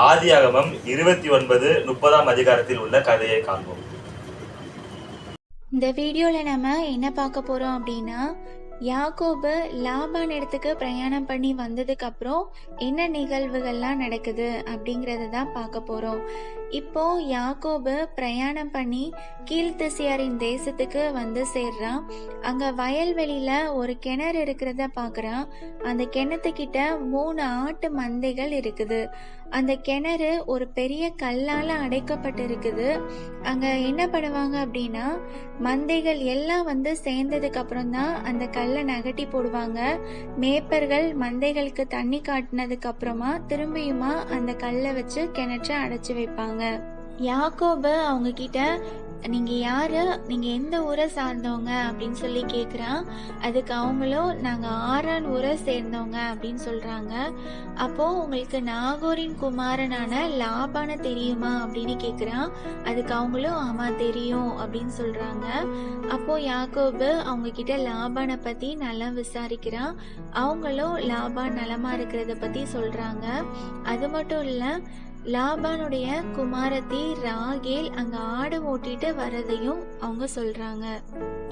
ஆதியாகமம் 29:30 அதிகாரத்தில் உள்ள கதையை காண்போம். இந்த வீடியோவில் நம்ம என்ன பார்க்க போகிறோம் அப்படின்னா, யாக்கோபு லாபான் இடத்துக்கு பிரயாணம் பண்ணி வந்ததுக்கு அப்புறம் என்ன நிகழ்வுகள்லாம் நடக்குது அப்படிங்கறத தான் பார்க்க போறோம். இப்போ யாக்கோபு பிரயாணம் பண்ணி கீழ்த்திசையாரின் தேசத்துக்கு வந்து சேர்றான். அங்க வயல்வெளியில ஒரு கிணறு இருக்கிறத பாக்குறான். அந்த கிணத்துக்கிட்ட 3 ஆட்டு மந்தைகள் இருக்குது. அந்த கிணறு ஒரு பெரிய கல்லால அடைக்கப்பட்டு இருக்குது. அங்க என்ன பண்ணுவாங்க அப்படின்னா, மந்தைகள் எல்லாம் வந்து சேர்ந்ததுக்கு அப்புறம் தான் அந்த கல்லை நகட்டி போடுவாங்க. மேய்ப்பர்கள் மந்தைகளுக்கு தண்ணி காட்டினதுக்கு அப்புறமா திரும்பியுமா அந்த கல்லை வச்சு கிணற்ற அடைச்சு வைப்பாங்க. யாக்கோபு அவங்க கிட்ட, நீங்க யாரு, நீங்க எந்த ஊரை சார்ந்தவங்க அப்படின்னு சொல்லி கேக்குறான். அதுக்கு அவங்களும், நாங்க ஆரான் ஊரை சேர்ந்தவங்க அப்படின்னு சொல்றாங்க. அப்போ உங்களுக்கு நாகோரின் குமாரனான லாபான தெரியுமா அப்படின்னு கேக்குறான். அதுக்கு அவங்களும் ஆமா தெரியும் அப்படின்னு சொல்றாங்க. அப்போ யாக்கோபு அவங்க கிட்ட லாபானை பத்தி நல்லா விசாரிக்கிறான். அவங்களும் லாபான் நலமா இருக்கிறத பத்தி சொல்றாங்க. அது மட்டும் இல்ல, லாபானுடைய குமாரத்தி ராகேல் அங்க ஆடு ஓட்டிட்டு வரதையும் அவங்க சொல்றாங்க.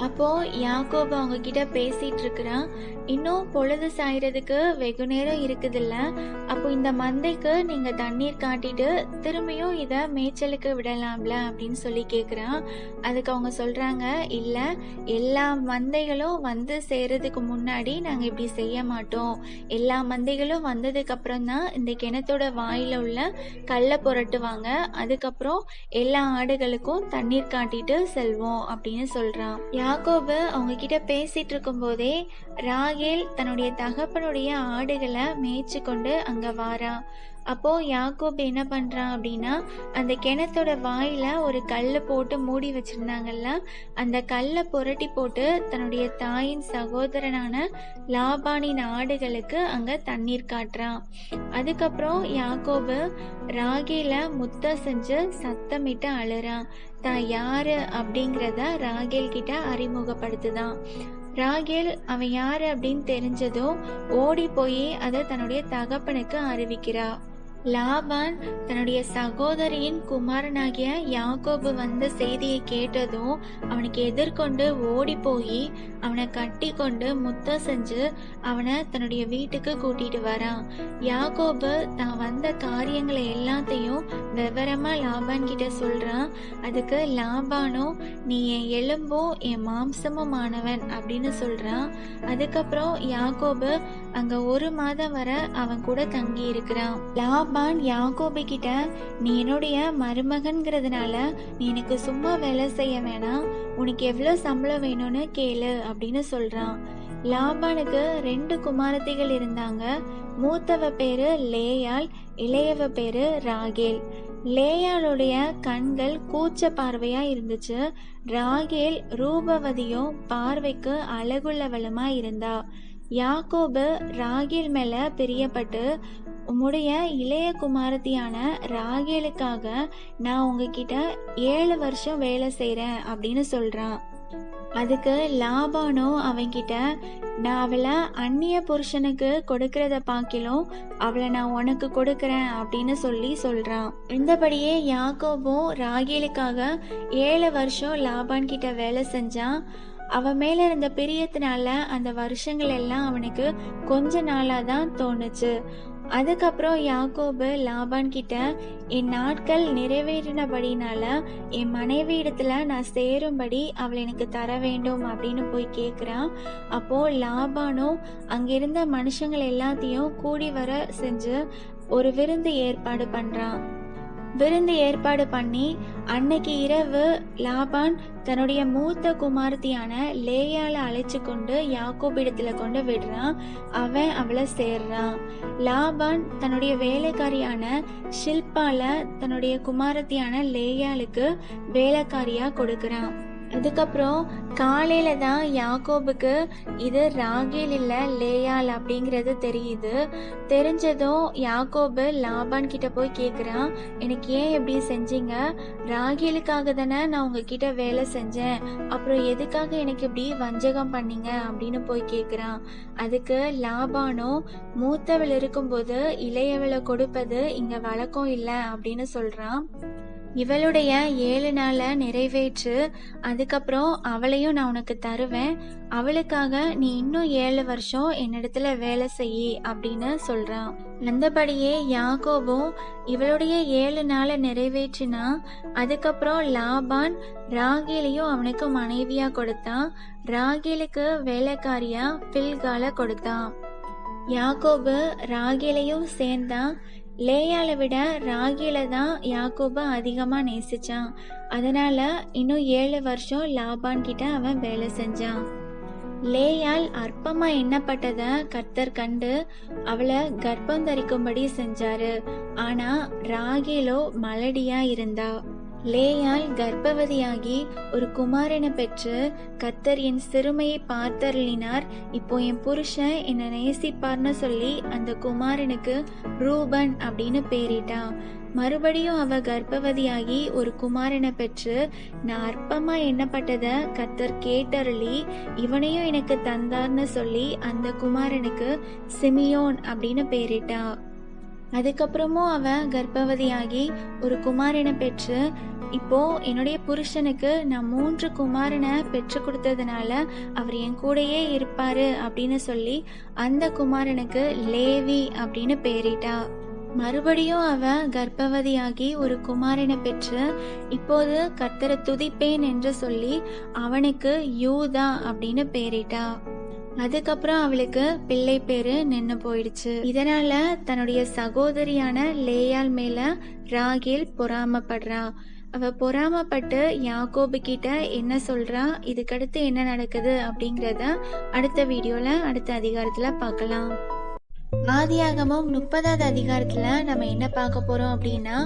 அப்போ யாக்கோபு அவங்க கிட்ட பேசிட்டு இருக்கிறான். இன்னும் பொழுது சாயறதுக்கு வெகு நேரம் இருக்குதுல்ல, அப்போ இந்த மந்தைக்கு நீங்க தண்ணீர் காட்டிட்டு திரும்பியும் இத மேய்ச்சலுக்கு விடலாம்ல அப்படின்னு சொல்லி கேக்குறான். அதுக்கு அவங்க சொல்றாங்க, இல்ல, எல்லா மந்தைகளும் வந்து சேர்றதுக்கு முன்னாடி நாங்க இப்படி செய்ய மாட்டோம். எல்லா மந்தைகளும் வந்ததுக்கு அப்புறம் தான் இந்த கிணத்தோட வாயில உள்ள கல்லை புரட்டுவாங்க. அதுக்கப்புறம் எல்லா ஆடுகளுக்கும் தண்ணீர் காட்டிட்டு செல்வோம் அப்படின்னு சொல்றான். யாக்கோபு அவங்க கிட்ட பேசிட்டு இருக்கும் போதே ராகேல் தன்னுடைய தகப்பனுடைய ஆடுகளை மேய்ச்சி கொண்டு அங்க வாரான். அப்போ யாக்கோபு என்ன பண்றான் அப்படின்னா, அந்த கிணத்தோட வாயில ஒரு கல்லை போட்டு மூடி வச்சிருந்தாங்கல்ல, அந்த கல்லை புரட்டி போட்டு தன்னுடைய தாயின் சகோதரனான லாபானின் ஆடுகளுக்கு அங்க தண்ணீர் காட்டுறான். அதுக்கப்புறம் யாக்கோபு ராகேல முத்தம் செஞ்சு சத்தமிட்டு அழுறான். தான் யாரு அப்படிங்கிறத ராகேல் கிட்ட அறிமுகப்படுத்துதான். ராகேல் அவன் யாரு அப்படின்னு தெரிஞ்சதும் ஓடி போய் அதை தன்னுடைய தகப்பனுக்கு அறிவிக்கிறா. லாபான் தன்னுடைய சகோதரியின் குமாரனாகிய யாக்கோபு வந்த செய்தியை கேட்டதும் அவனுக்கு எதிர்கொண்டு ஓடி போய் அவனை கட்டி கொண்டு முத்தம் செஞ்சு அவனை தன்னுடைய வீட்டுக்கு கூட்டிட்டு வரான். யாக்கோபு தான் வந்த காரியங்களை எல்லாத்தையும் விவரமா லாபான் கிட்ட சொல்றான். அதுக்கு லாபானும், நீ என் எலும்பும் என் மாம்சமும் ஆனவன் அப்படின்னு சொல்றான். அதுக்கப்புறம் யாக்கோபு அங்க 1 மாதம் வரை அவன் கூட தங்கி இருக்கிறான். லாபான் யாக்கோபு கிட்ட, நீ என்னுடைய மருமகன்கிறதுனால நீ எனக்கு சும்மா வேலை செய்ய வேணாம், உனக்கு எவ்வளவு சம்பளம் வேணும்னு கேளு அப்படின்னு சொல்றான். லாபானுக்கு 2 குமாரத்திகள் இருந்தாங்க. மூத்தவ பேரு லேயாள், இளையவ பேரு ராகேல். லேயாளுடைய கண்கள் கூச்ச பார்வையா இருந்துச்சு. ராகேல் ரூபவதியும் பார்வைக்கு அழகுள்ளவளுமா இருந்தா. யாக்கோபு ராகேல் மேல பிரியப்பட்டு, உம்முடைய இளைய குமாரத்தியான ராகேலுக்காக நான் உங்ககிட்ட 7 வருஷம் வேலை செய்யறேன் அப்படின்னு சொல்றான். அதுக்கு லாபானோ அவன்கிட்ட, நான் அவளை அந்நிய புருஷனுக்கு கொடுக்கறத பாக்கிலும் அவளை நான் உனக்கு கொடுக்கறேன் அப்படின்னு சொல்றான். இந்தபடியே யாக்கோபும் ராகேலுக்காக 7 வருஷம் லாபான் கிட்ட வேலை செஞ்சான். அவன் மேல இருந்த பிரியத்தினால அந்த வருஷங்கள் எல்லாம் அவனுக்கு கொஞ்ச நாளா தான் தோணுச்சு. அதுக்கப்புறம் யாக்கோபு லாபான் கிட்ட, என் நாட்கள் நிறைவேறினபடினால என் மனைவி இடத்துல நான் சேரும்படி அவளை எனக்கு தர வேண்டும் அப்படின்னு போய் கேக்குறான். அப்போ லாபானும் அங்கிருந்த மனுஷங்கள் எல்லாத்தையும் கூடி வர செஞ்சு ஒரு விருந்து ஏற்பாடு பண்றான். விருந்து ஏற்பாடு பண்ணி அன்னைக்கு இரவு லாபான் தன்னுடைய மூத்த குமாரத்தியான லேயால அழைச்சு கொண்டு யாக்கோபிடத்துல கொண்டு விடுறான். அவன் அவளை சேர்றான். லாபான் தன்னுடைய வேலைக்காரியான ஷில்பால தன்னுடைய குமாரத்தியான லேயாளுக்கு வேலைக்காரியா கொடுக்கறான். அதுக்கப்புறம் காலையில தான் யாக்கோபுக்கு இது ராகேல் இல்ல லேயாள் அப்படிங்கிறது தெரியுது. தெரிஞ்சதும் யாக்கோபு லாபான் கிட்ட போய் கேக்குறான், எனக்கு ஏன் இப்படி செஞ்சீங்க? ராகேலுக்காக தானே நான் உங்ககிட்ட வேலை செஞ்சேன், அப்புறம் எதுக்காக எனக்கு இப்படி வஞ்சகம் பண்ணீங்க அப்படின்னு போய் கேக்குறான். அதுக்கு லாபானும், மூத்தவள் இருக்கும்போது இளையவளை கொடுப்பது இங்க வழக்கம் இல்ல அப்படின்னு சொல்றான். இவளுடைய 7 நாளை நிறைவேற்று, அதுக்கப்புறம் அவளையும் நான் உனக்கு தருவேன், அவளுக்காக நீ இன்னும் 7 வருஷம் என்னிடத்துல வேலை செய்யி அப்படின்னு சொல்றான். அந்தபடியே யாக்கோபும் இவளுடைய 7 நாளை நிறைவேற்றினா. அதுக்கப்புறம் லாபான் ராகேலையும் அவனுக்கு மனைவியா கொடுத்தான். ராகேலுக்கு வேலைக்காரியா பில்காலை கொடுத்தான். யாக்கோபு ராகேலையும் சேர்ந்தான். லேயாளை விட ராகேலை தான் யாக்கோபு அதிகமா நேசிச்சான். அதனால இன்னும் 7 வருஷம் லாபான் கிட்ட அவன் வேலை செஞ்சான். லேயாள் அற்பமா எண்ணப்பட்டத கர்த்தர் கண்டு அவளை கர்ப்பம் தரிக்கும்படி செஞ்சாரு. ஆனா ராகேலோ மலடியா இருந்தா. லேயாள் கர்ப்பவதியாகி ஒரு குமாரனை பெற்று, கர்த்தர் என் சிறுமையை பார்த்தருளினார், இப்போ என் புருஷன் என்னை நேசிப்பார்னு சொல்லி அந்த குமாரனுக்கு ரூபன் அப்படின்னு பேரிட்டான். மறுபடியும் அவ கர்ப்பவதியாகி ஒரு குமாரனை பெற்று, நான் அற்பமா எண்ணப்பட்டத கர்த்தர் கேட்டருளி இவனையும் எனக்கு தந்தார்னு சொல்லி அந்த குமாரனுக்கு சிமியோன் அப்படின்னு பேரிட்டா. அதுக்கப்புறமும் அவ கர்ப்பவதியாகி ஒரு குமாரனை பெற்று, இப்போ என்னுடைய புருஷனுக்கு நான் 3 குமாரனை பெற்று கொடுத்ததுனால அவர் என் கூடயே இருப்பாரு அப்படின்னு சொல்லி அந்த குமாரனுக்கு லேவி அப்படின்னு பேரிட்டா. மறுபடியும் அவ கர்ப்பவதியாகி ஒரு குமாரனை பெற்று, இப்போது கர்த்தரை துதிப்பேன் என்று சொல்லி அவனுக்கு யூதா அப்படின்னு பேரிட்டா. அதுக்கப்புறம் அவளுக்கு பிள்ளை பேரு நின்னு போயிடுச்சு. இதனால தன்னுடைய சகோதரியான லேயாள் மேல ராகேல் பொறாமப்படுறா. அவ பொறாமப்பட்டு யாக்கோபு கிட்ட என்ன சொல்றா, இதுக்கடுத்து என்ன நடக்குது அப்படிங்கிறத அடுத்த வீடியோல அடுத்த அதிகாரத்துல பார்க்கலாம். ஆதியாகமம் 30வது அதிகாரத்துல நம்ம என்ன பார்க்க போறோம் அப்படின்னா,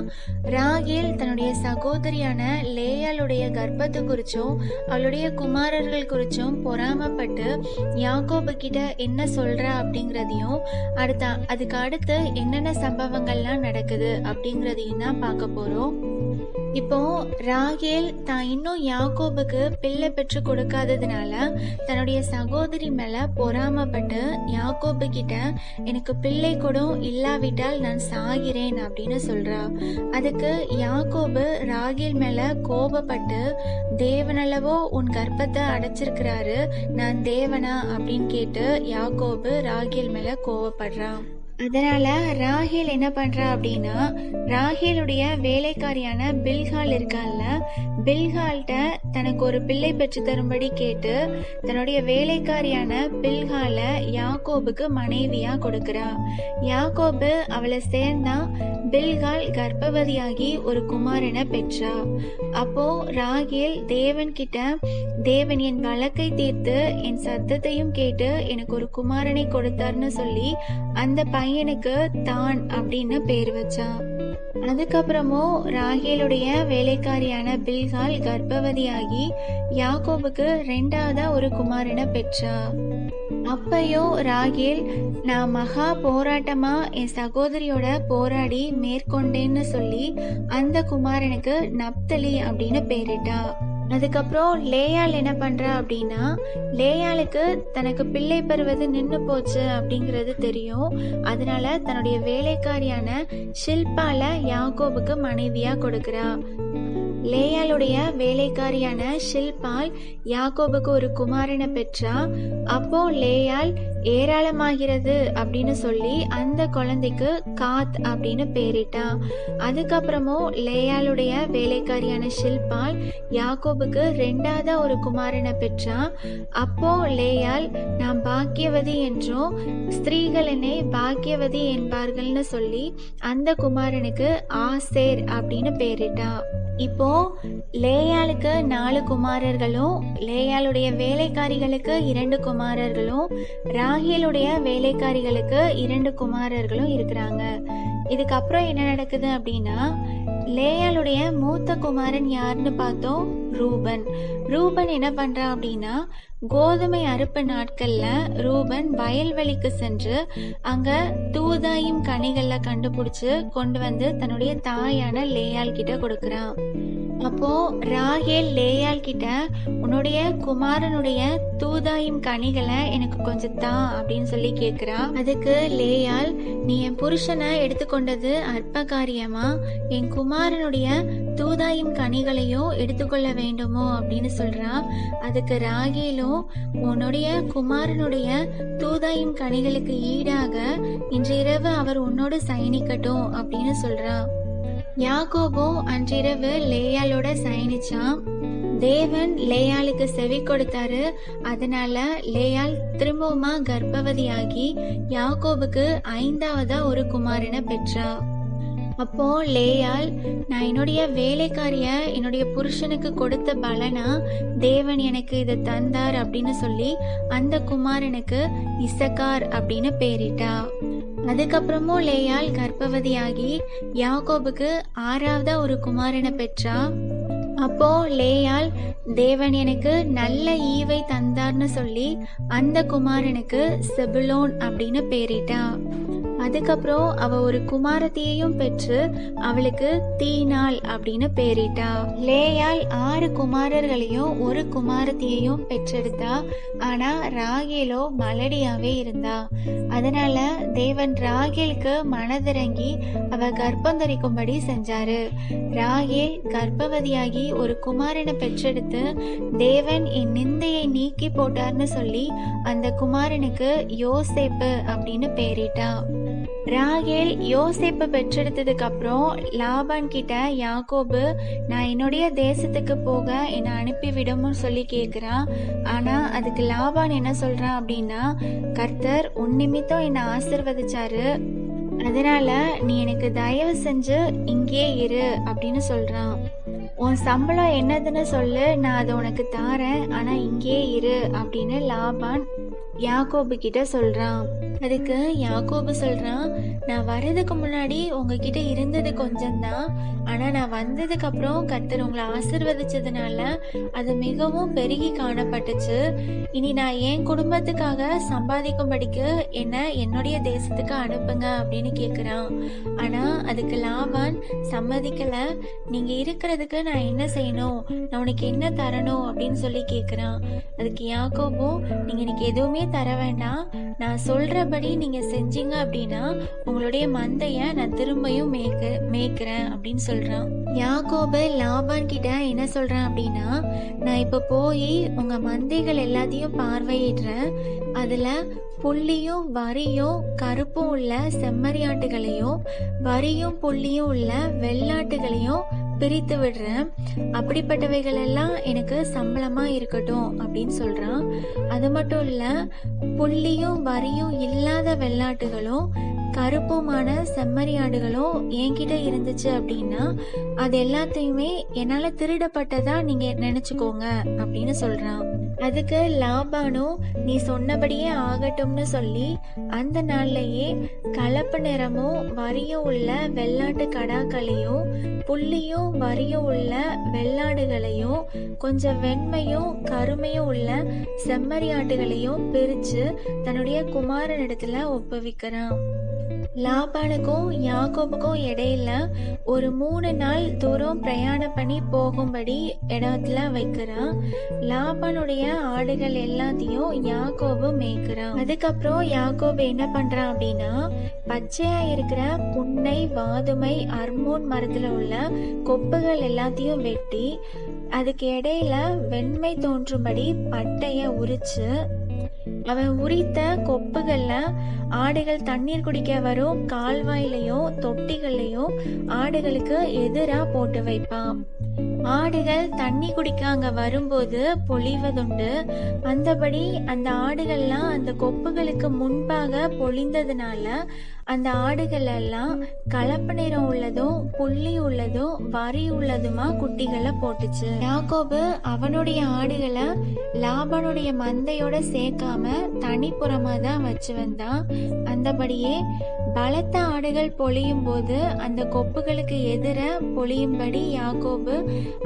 ராகேல் தன்னுடைய சகோதரியான லேயாளுடைய கர்ப்பத்தை குறிச்சும் அவளுடைய குமாரர்கள் குறிச்சும் பொறாமப்பட்டு யாக்கோபு கிட்ட என்ன சொல்றா அப்படிங்கிறதையும், அதுக்கு அடுத்து என்னென்ன சம்பவங்கள்லாம் நடக்குது அப்படிங்கிறதையும் தான் பார்க்க போறோம். இப்போ ராகேல் தான் இன்னும் யாக்கோபுக்கு பிள்ளை பெற்று கொடுக்காததுனால தன்னுடைய சகோதரி மேல பொறாமப்பட்டு யாக்கோபு கிட்ட எனக்கு பிள்ளை கூட இல்லாவிட்டால் நான் சாகிறேன் அப்படின்னு சொல்றா. அதுக்கு யாக்கோபு ராகேல் மேல கோபப்பட்டு, தேவனல்லவோ உன் கர்ப்பத்தை அடைச்சிருக்கிறாரு, நான் தேவனா அப்படின்னு கேட்டு யாக்கோபு ராகேல் மேல கோபப்படுறான். அதனால ராகேல் என்ன பண்றா அப்படின்னா, ராகேலுடைய வேலைக்காரியான பில்கால் இருக்கான்ல, பில்கால்கிட்ட தனக்கு ஒரு பிள்ளை பெற்று தரும்படி கேட்டு தன்னுடைய வேலைக்காரியான பில்கால யாக்கோபுக்கு மனைவியா கொடுக்கிறா. யாக்கோபு அவளை சேர்ந்தா. பில்கால் கர்ப்பவதியாகி ஒரு குமாரனை பெற்றா. அப்போ ராகேல் தேவன் கிட்ட, தேவன் என் வழக்கை தீர்த்து என் சத்தத்தையும் கேட்டு எனக்கு ஒரு குமாரனை கொடுத்தார்னு சொல்லி அந்த பையனுக்கு தான் அப்படின்னு பேர் வச்சா. அதுக்கப்புறமும் ராகேலுடைய வேலைக்காரியான பில்கால் கர்ப்பவதியாகி யாக்கோபுக்கு 2வதா ஒரு குமாரனை பெற்றா. அப்பையோ ராகேல், நான் மகா போராட்டமா என் சகோதரியோட போராடி மேற்கொண்டேன்னு சொல்லி அந்த குமாரனுக்கு நப்தலி அப்படின்னு பேரிட்டா. அதுக்கப்புறம் லேயாள் என்ன பண்றா அப்படின்னா, லேயாளுக்கு தனக்கு பிள்ளை பெறுவது நின்று போச்சு அப்படிங்கிறது தெரியும். அதனால தன்னுடைய வேலைக்காரியான ஷில்பால யாக்கோபுக்கு மனைவியா கொடுக்கிறா. லேயாளுடைய வேலைக்காரியான ஷில்பால் யாக்கோபுக்கு ஒரு குமாரனை பெற்றா. அப்போ லேயாள் ஏராளமாகிறது அப்படின்னு சொல்லி அந்த குழந்தைக்கு காத் அப்படின்னு பேரிட்டா. அதுக்கப்புறமும் லேயாளுடைய வேலைக்காரியான ஷில்பால் யாக்கோபுக்கு 2வதா ஒரு குமாரனை பெற்றா. அப்போ லேயாள், நான் பாக்கியவதி என்றும் ஸ்திரீகள் என்னை பாக்கியவதி என்பார்கள்னு சொல்லி அந்த குமாரனுக்கு ஆசேர் அப்படின்னு பேரிட்டா. இப்போ லேயாளுக்கு 4 குமாரர்களும், லேயாளுடைய வேலைக்காரிகளுக்கு 2 குமாரர்களும், ராகேலுடைய வேலைக்காரிகளுக்கு 2 குமாரர்களும் இருக்கிறாங்க. இதுக்கப்புறம் என்ன நடக்குது அப்படின்னா, லேயாளுடைய மூத்த குமாரன் யாருன்னு பார்த்தோம், ரூபன். ரூபன் என்ன பண்றான் அப்படின்னா, கோதுமை அறுப்பு நாட்கள்ல ரூபன் வயல்வெளிக்கு சென்று அங்க தூதாயும் கனிகள்ல கண்டுபிடிச்சு கொண்டு வந்து தன்னுடைய தாயான லேயாள் கிட்ட கொடுக்கறான். அப்போ ராகேல் லேயாள் கிட்ட, உன்னுடைய குமாரனுடைய தூதாயும் கனிகளை எனக்கு கொஞ்சம் தா அப்படின்னு சொல்லி கேக்குறா. அதுக்கு லேயாள், நீ என் புருஷனை எடுத்துக்கொண்டது அற்ப காரியமா? என் குமாரனுடைய தூதாயும் கனிகளையும் எடுத்துக்கொள்ள வேண்டுமோ அப்படின்னு சொல்றா. அதுக்கு ராகேலும், உன்னுடைய குமாரனுடைய தூதாயும் கனிகளுக்கு ஈடாக இன்று இரவு அவர் உன்னோடு சயனிக்கட்டும் அப்படின்னு சொல்றா. யாக்கோபும் அன்றிரவு லேயாளோட சயனிச்சான். தேவன் லேயாளுக்கு செவி கொடுத்தாரு. அதனால லேயாள் திரும்பவுமா கர்ப்பவதியாகி யாக்கோபுக்கு 5ஆவதா ஒரு குமாரனை பெற்றா. அப்போ லேயாள், நான் என்னுடைய வேலைக்காரிய என்னுடைய புருஷனுக்கு கொடுத்த பலனா தேவன் எனக்கு இதை தந்தார் அப்படின்னு சொல்லி அந்த குமாரனுக்கு இசக்கார் அப்படின்னு பேரிட்டா. அதுக்கப்புறமும் லேயாள் கர்ப்பவதியாகி யாக்கோபுக்கு 6ஆவதா ஒரு குமாரனை பெற்றா. அப்போ லேயாள், தேவன் எனக்கு நல்ல ஈவை தந்தார்னு சொல்லி அந்த குமாரனுக்கு செபுலோன் அப்படின்னு பேரிட்டா. அதுக்கப்புறம் அவ ஒரு குமாரத்தியையும் பெற்று அவளுக்கு தீனாள் அப்படின்னு பேரிட்டா. லேயாள் 6 குமாரர்களையும் ஒரு குமாரத்தியையும் பெற்றெடுத்தா. ஆனா ராகேலோ மலடியாவே இருந்தா. அதனால தேவன் ராகேலுக்கு மனதிறங்கி அவ கர்ப்பம் தரிக்கும்படி செஞ்சாரு. ராகேல் கர்ப்பவதியாகி ஒரு குமாரனை பெற்றெடுத்து, தேவன் என் நிந்தையை நீக்கி போட்டார்னு சொல்லி அந்த குமாரனுக்கு யோசேப்பு அப்படின்னு பேரிட்டா. ராகேல் யோசேப்பை பெற்றெடுத்ததுக்கு அப்புறம் லாபான் கிட்ட யாக்கோபு, நான் என்னுடைய தேசத்துக்கு போக என்னை அனுப்பிவிடும்னு சொல்லி கேட்குறான். ஆனா அதுக்கு லாபான் என்ன சொல்றான் அப்படின்னா, கர்த்தர் உன் நிமித்தம் என்னை ஆசீர்வதிச்சாரு, அதனால நீ எனக்கு தயவு செஞ்சு இங்கே இரு அப்படின்னு சொல்றான். உன் சம்பளம் என்னதுன்னு சொல்லு, நான் அதை உனக்கு தாரேன், ஆனா இங்கே இரு அப்படின்னு லாபான் யாக்கோபு கிட்ட சொல்றான். அதுக்கு யாக்கோபு சொல்றான், நான் வர்றதுக்கு முன்னாடி உங்ககிட்ட இருந்தது கொஞ்சம்தான், ஆனா நான் வந்ததுக்கு அப்புறம் கர்த்தர் உங்களை ஆசீர்வதிச்சதுனால அது மிகவும் பெருகி காணப்பட்டுச்சு. இனி நான் என் குடும்பத்துக்காக சம்பாதிக்கும்படிக்கு என்ன என்னுடைய தேசத்துக்கு அனுப்புங்க அப்படின்னு கேக்குறான். ஆனா அதுக்கு லாபான் சம்மதிக்கல. நீங்க இருக்கிறதுக்கு நான் என்ன செய்யணும், நான் உனக்கு என்ன தரணும் அப்படின்னு சொல்லி கேக்குறான். அதுக்கு யாக்கோபும், நீங்க எனக்கு எதுவுமே தர வேண்டாம், நான் சொல்றபடி நீங்க செஞ்சீங்க அப்படின்னா உங்களுடைய மந்தைய நான் திரும்பியும் மேய்க்கிறேன் அப்படின்னு சொல்றான். யாக்கோபு லாபான் கிட்ட என்ன சொல்றான் அப்படின்னா, நான் இப்ப போய் உங்க மந்தைகள் எல்லாத்தையும் பார்வையிடுறேன், அதுல புள்ளியும் வரியும் கருப்பும் உள்ள செம்மறியாட்டுகளையும் வரியும் புள்ளியும் உள்ள வெள்ளாட்டுகளையும் பிரித்து விடுறேன், அப்படிப்பட்டவைகள் எல்லாம் எனக்கு சம்பளமா இருக்கட்டும் அப்படின்னு சொல்றான். அது மட்டும் இல்ல, புள்ளியும் வரியும் இல்லாத வெள்ளாட்டுகளும் கருப்புமான செம்மறியாடுகளும் என்கிட்ட இருந்துச்சு அப்படின்னா அது எல்லாத்தையுமே என்னால திருடப்பட்டதா நீங்க நினைச்சுக்கோங்க அப்படின்னு சொல்றான். அதுக்கு லாபானும், நீ சொன்னபடியே ஆகட்டும்னு சொல்லி அந்த நாள்லயே கலப்பு நிறமும் வரியும் உள்ள வெள்ளாட்டு கடாக்களையும் புள்ளியும் வரியும் உள்ள வெள்ளாடுகளையும் கொஞ்சம் வெண்மையும் கருமையும் உள்ள செம்மறியாட்டுகளையும் பிரிச்சு தன்னுடைய குமாரனிடத்துல ஒப்புவிக்கிறான். லாபானுக்கும் யாக்கோபுக்கும் இடையில ஒரு 3 நாள் தூரம் பிரயாணம் பண்ணி போகும்படி இடத்துல வைக்கிறான். லாபானுடைய ஆடுகள் எல்லாத்தையும் யாக்கோபு மேய்க்கிறான். அதுக்கப்புறம் யாக்கோபு என்ன பண்றான் அப்படின்னா, பச்சையா இருக்கிற புன்னை வாதுமை அர்மோன் மரத்துல உள்ள கொப்புகள் எல்லாத்தையும் வெட்டி அதுக்கு இடையில வெண்மை தோன்றும்படி பட்டைய உரிச்சு அவன் உரித்த கொப்புகள்ல ஆடுகள் தண்ணீர் குடிக்க வரும் கால்வாயிலையும் தொட்டிகள்லையும் ஆடுகளுக்கு எதிரா போட்டு வைப்பான். ஆடுகள் தண்ணி குடிக்க அங்க வரும்போது பொழிவதுண்டு. அந்தபடி அந்த ஆடுகள்லாம் அந்த கொப்புகளுக்கு முன்பாக பொழிந்ததுனால அந்த ஆடுகள் எல்லாம் கலப்பு நிறம் உள்ளதும் புள்ளி உள்ளதும் வரி உள்ளதுமா குட்டிகளை போட்டுச்சு. யாக்கோபு அவனுடைய ஆடுகளை லாபானுடைய மந்தையோட சேர்க்காம தனிப்புறமா தான் வச்சு வந்தான். அந்தபடியே பலத்த ஆடுகள் பொழியும் போது அந்த கொப்புகளுக்கு எதிர பொழியும்படி யாக்கோபு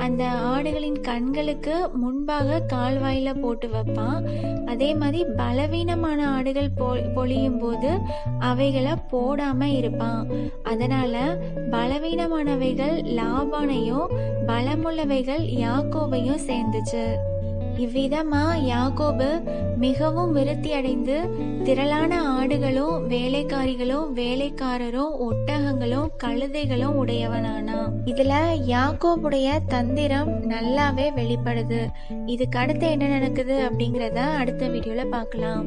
அந்த ஆடுகளின் கண்களுக்கு முன்பாக கால்வாயில போட்டு வைப்பான். அதே மாதிரி பலவீனமான ஆடுகள் பொழியும் போது அவைகளை போடாம இருப்பான். அதனால பலவீனமானவைகள் லாபானையும் பலமுள்ளவைகள் யாக்கோபையும் சேர்ந்துச்சு. இவ்விதமா யாக்கோபு மிகவும் விருத்தி அடைந்து திரளான ஆடுகளும் வேலைக்காரிகளும் வேலைக்காரரும் ஒட்டகங்களும் கழுதைகளும் உடையவனானா. இதுல யாக்கோபுடைய தந்திரம் நல்லாவே வெளிப்படுது. இதுக்கு அடுத்து என்ன நடக்குது அப்படிங்கறத அடுத்த வீடியோல பார்க்கலாம்.